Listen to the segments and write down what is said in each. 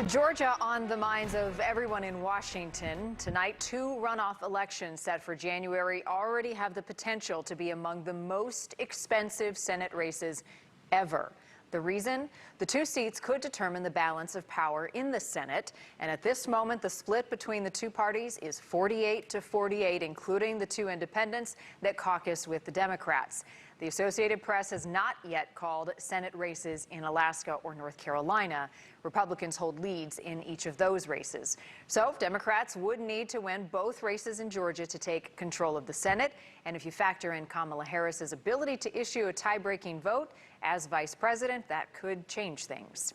Georgia on the minds of everyone in Washington. Tonight, two runoff elections set for January already have the potential to be among the most expensive Senate races ever. The reason? The two seats could determine the balance of power in the Senate. And at this moment, the split between the two parties is 48-48, including the two independents that caucus with the Democrats. The Associated Press has not yet called Senate races in Alaska or North Carolina. Republicans hold leads in each of those races. So Democrats would need to win both races in Georgia to take control of the Senate. And if you factor in Kamala Harris's ability to issue a tie-breaking vote as vice president, that could change things.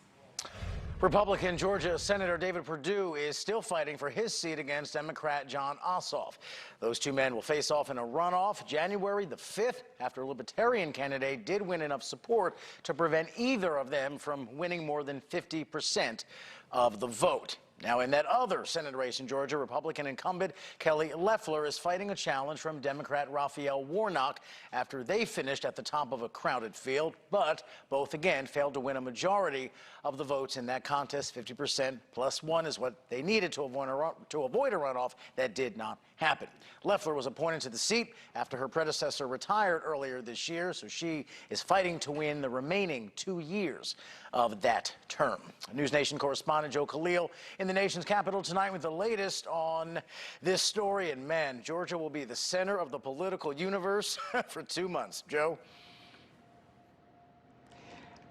Republican Georgia Senator David Perdue is still fighting for his seat against Democrat Jon Ossoff. Those two men will face off in a runoff January the 5th after a Libertarian candidate did win enough support to prevent either of them from winning more than 50% of the vote. Now, in that other Senate race in Georgia, Republican incumbent Kelly Loeffler is fighting a challenge from Democrat Raphael Warnock after they finished at the top of a crowded field, but both again failed to win a majority of the votes in that contest. 50% plus one is what they needed to avoid a runoff that did not happen. Loeffler was appointed to the seat after her predecessor retired earlier this year, so she is fighting to win the remaining 2 years of that term. NewsNation correspondent Joe Khalil in the nation's capital tonight with the latest on this story. And man, Georgia will be the center of the political universe for 2 months. Joe?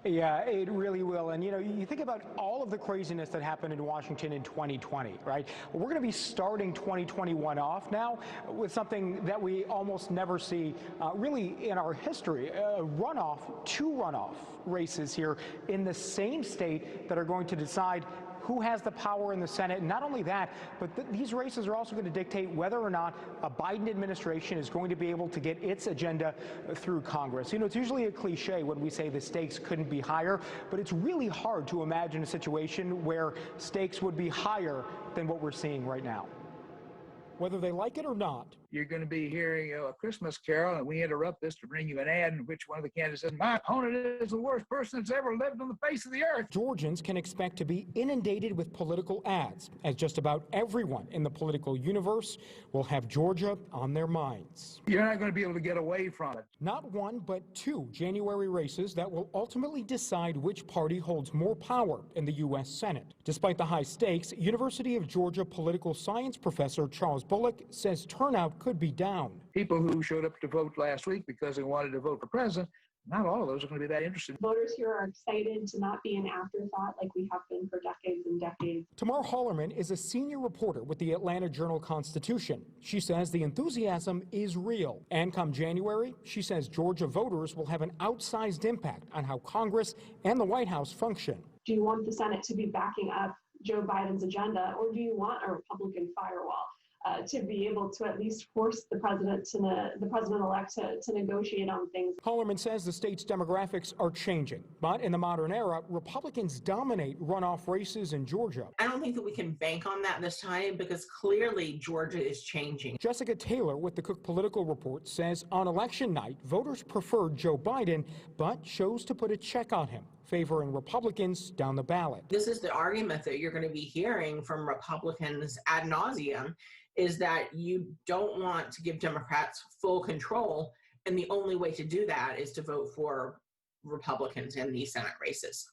Yeah, it really will. And, you know, you think about all of the craziness that happened in Washington in 2020, right? We're going to be starting 2021 off now with something that we almost never see really in our history, two runoff races here in the same state that are going to decide who has the power in the Senate. And not only that, but these races are also going to dictate whether or not a Biden administration is going to be able to get its agenda through Congress. You know, it's usually a cliche when we say the stakes couldn't be higher, but it's really hard to imagine a situation where stakes would be higher than what we're seeing right now. Whether they like it or not. You're going to be hearing a Christmas carol, and we interrupt this to bring you an ad in which one of the candidates says, "My opponent is the worst person that's ever lived on the face of the earth." Georgians can expect to be inundated with political ads, as just about everyone in the political universe will have Georgia on their minds. You're not going to be able to get away from it. Not one, but two January races that will ultimately decide which party holds more power in the U.S. Senate. Despite the high stakes, University of Georgia political science professor Charles Bullock says turnout could be down. People who showed up to vote last week because they wanted to vote for president, not all of those are going to be that interested. Voters here are excited to not be an afterthought like we have been for decades and decades. Tamar Hallerman is a senior reporter with the Atlanta Journal-Constitution. She says the enthusiasm is real. And come January, she says Georgia voters will have an outsized impact on how Congress and the White House function. Do you want the Senate to be backing up Joe Biden's agenda, or do you want a Republican firewall? To be able to at least force the president-elect to negotiate on things. Hallerman says the state's demographics are changing, but in the modern era, Republicans dominate runoff races in Georgia. I don't think that we can bank on that this time because clearly Georgia is changing. Jessica Taylor with the Cook Political Report says on election night, voters preferred Joe Biden, but chose to put a check on him, favoring Republicans down the ballot. This is the argument that you're going to be hearing from Republicans ad nauseum, is that you don't want to give Democrats full control, and the only way to do that is to vote for Republicans in these Senate races.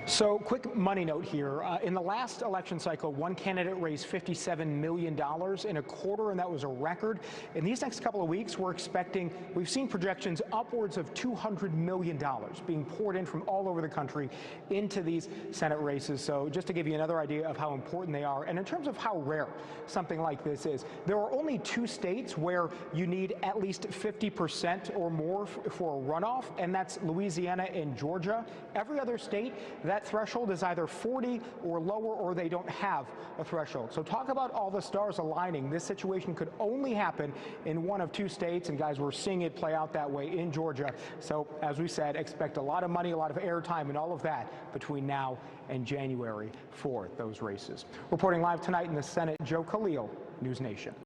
So, quick money note here. In the last election cycle, one candidate raised $57 million in a quarter, and that was a record. In these next couple of weeks, we've seen projections upwards of $200 million being poured in from all over the country into these Senate races. So, just to give you another idea of how important they are, and in terms of how rare something like this is, there are only 2 states where you need at least 50% or more for a runoff, and that's Louisiana and Georgia. Every other state, that threshold is either 40 or lower, or they don't have a threshold. So talk about all the stars aligning. This situation could only happen in one of 2 states, and guys, we're seeing it play out that way in Georgia. So as we said, expect a lot of money, a lot of airtime, and all of that between now and January for those races. Reporting live tonight in the Senate, Joe Khalil, NewsNation.